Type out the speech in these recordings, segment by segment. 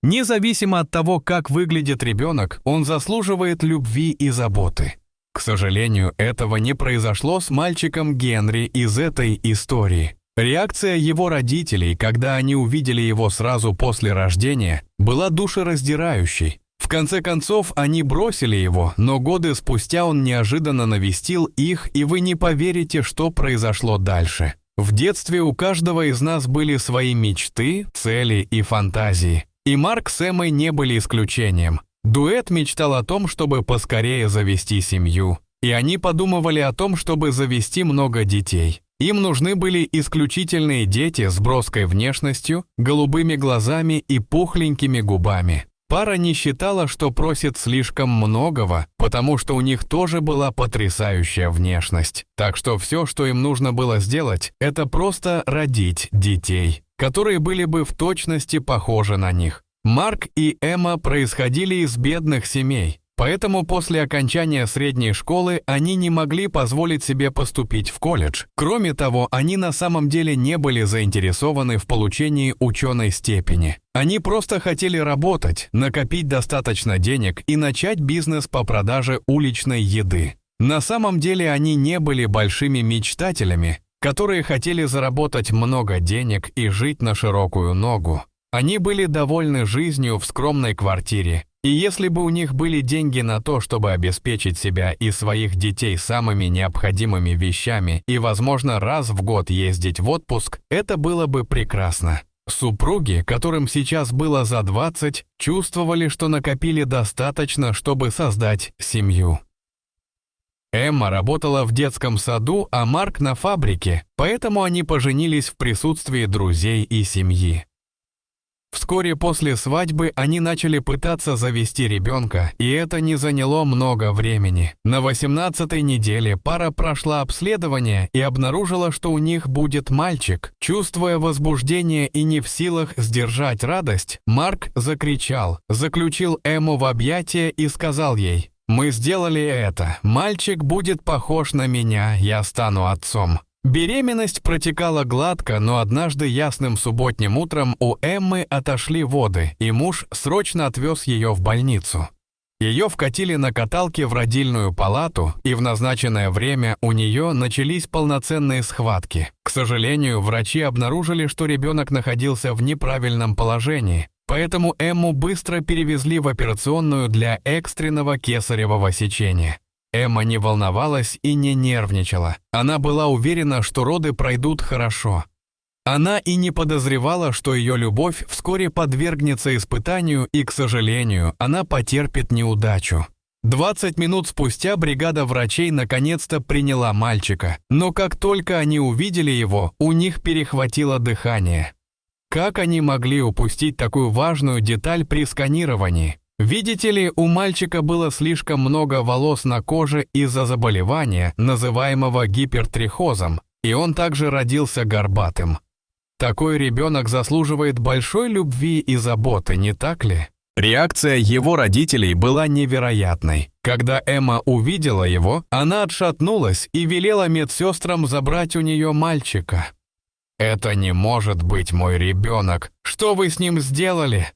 Независимо от того, как выглядит ребенок, он заслуживает любви и заботы. К сожалению, этого не произошло с мальчиком Генри из этой истории. Реакция его родителей, когда они увидели его сразу после рождения, была душераздирающей. В конце концов, они бросили его, но годы спустя он неожиданно навестил их, и вы не поверите, что произошло дальше. В детстве у каждого из нас были свои мечты, цели и фантазии. И Марк с Эммой не были исключением. Дуэт мечтал о том, чтобы поскорее завести семью. И они подумывали о том, чтобы завести много детей. Им нужны были исключительные дети с броской внешностью, голубыми глазами и пухленькими губами. Пара не считала, что просит слишком многого, потому что у них тоже была потрясающая внешность. Так что все, что им нужно было сделать, это просто родить детей, которые были бы в точности похожи на них. Марк и Эмма происходили из бедных семей, поэтому после окончания средней школы они не могли позволить себе поступить в колледж. Кроме того, они на самом деле не были заинтересованы в получении ученой степени. Они просто хотели работать, накопить достаточно денег и начать бизнес по продаже уличной еды. На самом деле они не были большими мечтателями, которые хотели заработать много денег и жить на широкую ногу. Они были довольны жизнью в скромной квартире, и если бы у них были деньги на то, чтобы обеспечить себя и своих детей самыми необходимыми вещами и, возможно, раз в год ездить в отпуск, это было бы прекрасно. Супруги, которым сейчас было за 20, чувствовали, что накопили достаточно, чтобы создать семью. Эмма работала в детском саду, а Марк на фабрике, поэтому они поженились в присутствии друзей и семьи. Вскоре после свадьбы они начали пытаться завести ребенка, и это не заняло много времени. На 18-й неделе пара прошла обследование и обнаружила, что у них будет мальчик. Чувствуя возбуждение и не в силах сдержать радость, Марк закричал, заключил Эмму в объятия и сказал ей: «Мы сделали это. Мальчик будет похож на меня, я стану отцом». Беременность протекала гладко, но однажды ясным субботним утром у Эммы отошли воды, и муж срочно отвез ее в больницу. Ее вкатили на каталке в родильную палату, и в назначенное время у нее начались полноценные схватки. К сожалению, врачи обнаружили, что ребенок находился в неправильном положении, поэтому Эмму быстро перевезли в операционную для экстренного кесаревого сечения. Эмма не волновалась и не нервничала. Она была уверена, что роды пройдут хорошо. Она и не подозревала, что ее любовь вскоре подвергнется испытанию, и, к сожалению, она потерпит неудачу. 20 минут спустя бригада врачей наконец-то приняла мальчика, но как только они увидели его, у них перехватило дыхание. Как они могли упустить такую важную деталь при сканировании? Видите ли, у мальчика было слишком много волос на коже из-за заболевания, называемого гипертрихозом, и он также родился горбатым. Такой ребенок заслуживает большой любви и заботы, не так ли? Реакция его родителей была невероятной. Когда Эмма увидела его, она отшатнулась и велела медсестрам забрать у нее мальчика. «Это не может быть мой ребенок! Что вы с ним сделали?»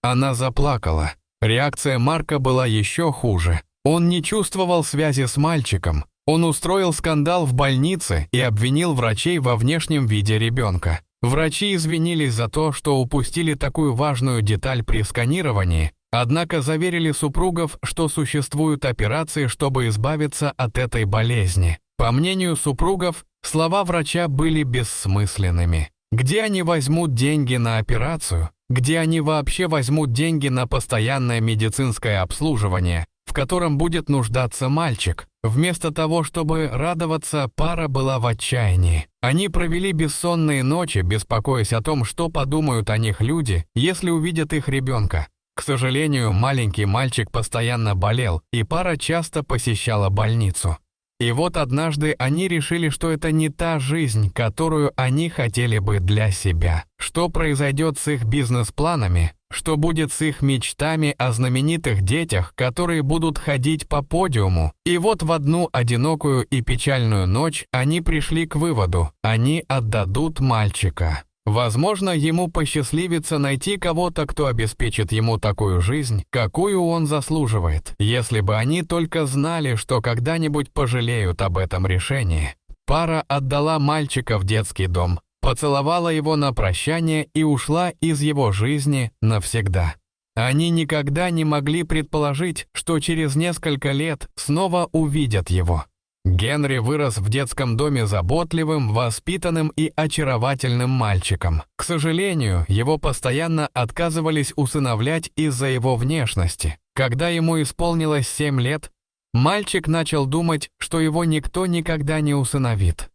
Она заплакала. Реакция Марка была еще хуже. Он не чувствовал связи с мальчиком. Он устроил скандал в больнице и обвинил врачей во внешнем виде ребенка. Врачи извинились за то, что упустили такую важную деталь при сканировании, однако заверили супругов, что существуют операции, чтобы избавиться от этой болезни. По мнению супругов, слова врача были бессмысленными. Где они возьмут деньги на операцию? Где они вообще возьмут деньги на постоянное медицинское обслуживание, в котором будет нуждаться мальчик? Вместо того, чтобы радоваться, пара была в отчаянии. Они провели бессонные ночи, беспокоясь о том, что подумают о них люди, если увидят их ребенка. К сожалению, маленький мальчик постоянно болел, и пара часто посещала больницу. И вот однажды они решили, что это не та жизнь, которую они хотели бы для себя. Что произойдет с их бизнес-планами? Что будет с их мечтами о знаменитых детях, которые будут ходить по подиуму? И вот в одну одинокую и печальную ночь они пришли к выводу: они отдадут мальчика. Возможно, ему посчастливится найти кого-то, кто обеспечит ему такую жизнь, какую он заслуживает, если бы они только знали, что когда-нибудь пожалеют об этом решении. Пара отдала мальчика в детский дом, поцеловала его на прощание и ушла из его жизни навсегда. Они никогда не могли предположить, что через несколько лет снова увидят его. Генри вырос в детском доме заботливым, воспитанным и очаровательным мальчиком. К сожалению, его постоянно отказывались усыновлять из-за его внешности. Когда ему исполнилось 7 лет, мальчик начал думать, что его никто никогда не усыновит.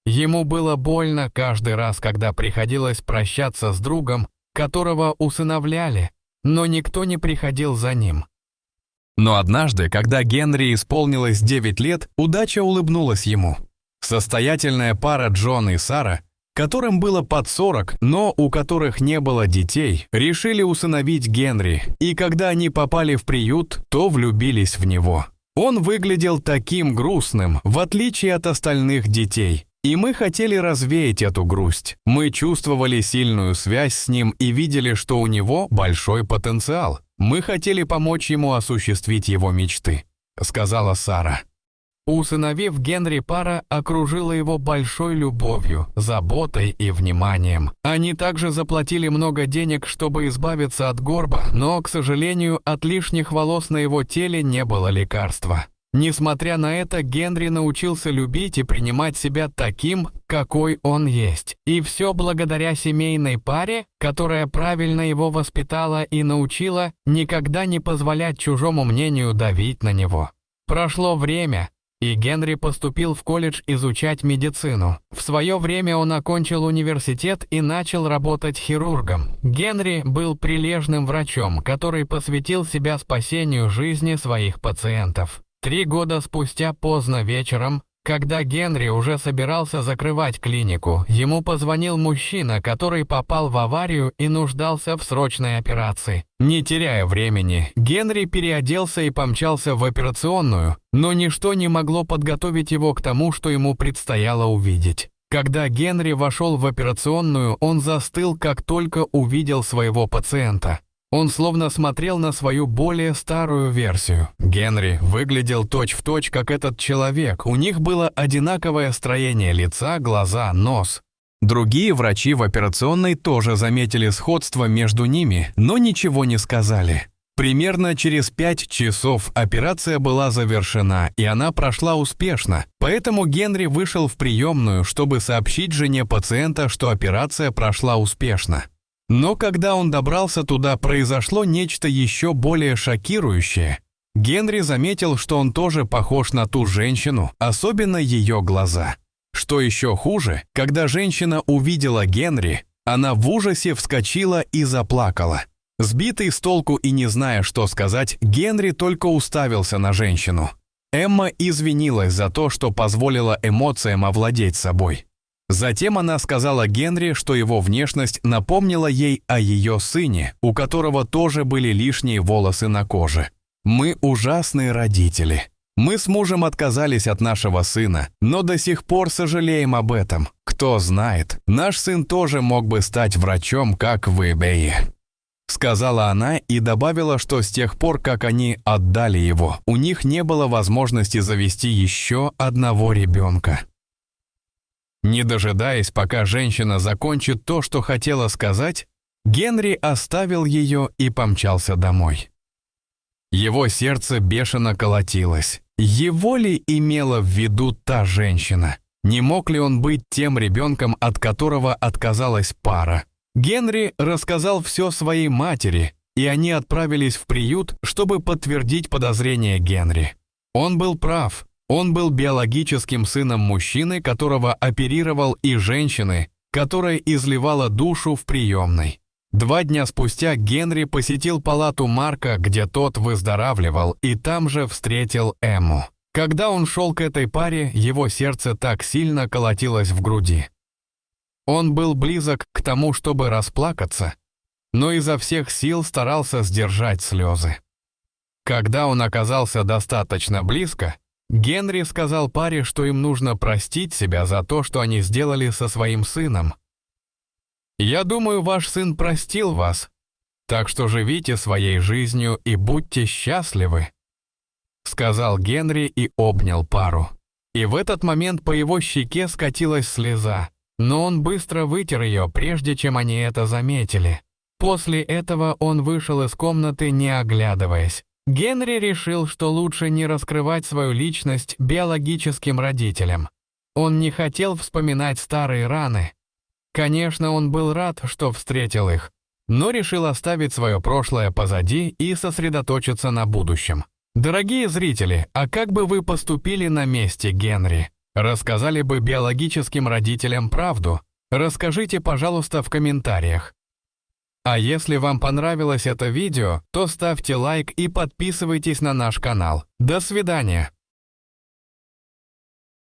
Ему было больно каждый раз, когда приходилось прощаться с другом, которого усыновляли, но никто не приходил за ним. Но однажды, когда Генри исполнилось 9 лет, удача улыбнулась ему. Состоятельная пара Джон и Сара, которым было под 40, но у которых не было детей, решили усыновить Генри, и когда они попали в приют, то влюбились в него. Он выглядел таким грустным, в отличие от остальных детей, и мы хотели развеять эту грусть. Мы чувствовали сильную связь с ним и видели, что у него большой потенциал. Мы хотели помочь ему осуществить его мечты, сказала Сара. Усыновив Генри, пара окружила его большой любовью, заботой и вниманием. Они также заплатили много денег, чтобы избавиться от горба, но, к сожалению, от лишних волос на его теле не было лекарства. Несмотря на это, Генри научился любить и принимать себя таким, какой он есть. И все благодаря семейной паре, которая правильно его воспитала и научила никогда не позволять чужому мнению давить на него. Прошло время, и Генри поступил в колледж изучать медицину. В свое время он окончил университет и начал работать хирургом. Генри был прилежным врачом, который посвятил себя спасению жизни своих пациентов. 3 года спустя поздно вечером, когда Генри уже собирался закрывать клинику, ему позвонил мужчина, который попал в аварию и нуждался в срочной операции. Не теряя времени, Генри переоделся и помчался в операционную, но ничто не могло подготовить его к тому, что ему предстояло увидеть. Когда Генри вошел в операционную, он застыл, как только увидел своего пациента. Он словно смотрел на свою более старую версию. Генри выглядел точь-в-точь, как этот человек. У них было одинаковое строение лица, глаза, нос. Другие врачи в операционной тоже заметили сходство между ними, но ничего не сказали. Примерно через 5 часов операция была завершена, и она прошла успешно. Поэтому Генри вышел в приемную, чтобы сообщить жене пациента, что операция прошла успешно. Но когда он добрался туда, произошло нечто еще более шокирующее. Генри заметил, что он тоже похож на ту женщину, особенно ее глаза. Что еще хуже, когда женщина увидела Генри, она в ужасе вскочила и заплакала. Сбитый с толку и не зная, что сказать, Генри только уставился на женщину. Эмма извинилась за то, что позволила эмоциям овладеть собой. Затем она сказала Генри, что его внешность напомнила ей о ее сыне, у которого тоже были лишние волосы на коже. «Мы ужасные родители. Мы с мужем отказались от нашего сына, но до сих пор сожалеем об этом. Кто знает, наш сын тоже мог бы стать врачом, как вы, Бэйи», сказала она и добавила, что с тех пор, как они отдали его, у них не было возможности завести еще одного ребенка. Не дожидаясь, пока женщина закончит то, что хотела сказать, Генри оставил ее и помчался домой. Его сердце бешено колотилось. Его ли имела в виду та женщина? Не мог ли он быть тем ребенком, от которого отказалась пара? Генри рассказал все своей матери, и они отправились в приют, чтобы подтвердить подозрения Генри. Он был прав. Он был биологическим сыном мужчины, которого оперировал, и женщины, которая изливала душу в приемной. 2 дня спустя Генри посетил палату Марка, где тот выздоравливал, и там же встретил Эмму. Когда он шел к этой паре, его сердце так сильно колотилось в груди. Он был близок к тому, чтобы расплакаться, но изо всех сил старался сдержать слезы. Когда он оказался достаточно близко, Генри сказал паре, что им нужно простить себя за то, что они сделали со своим сыном. Я думаю, ваш сын простил вас. Так что живите своей жизнью и будьте счастливы», — сказал Генри и обнял пару. И в этот момент по его щеке скатилась слеза, но он быстро вытер ее, прежде чем они это заметили. После этого он вышел из комнаты, не оглядываясь. Генри решил, что лучше не раскрывать свою личность биологическим родителям. Он не хотел вспоминать старые раны. Конечно, он был рад, что встретил их, но решил оставить свое прошлое позади и сосредоточиться на будущем. Дорогие зрители, а как бы вы поступили на месте Генри? Рассказали бы биологическим родителям правду? Расскажите, пожалуйста, в комментариях. А если вам понравилось это видео, то ставьте лайк и подписывайтесь на наш канал. До свидания!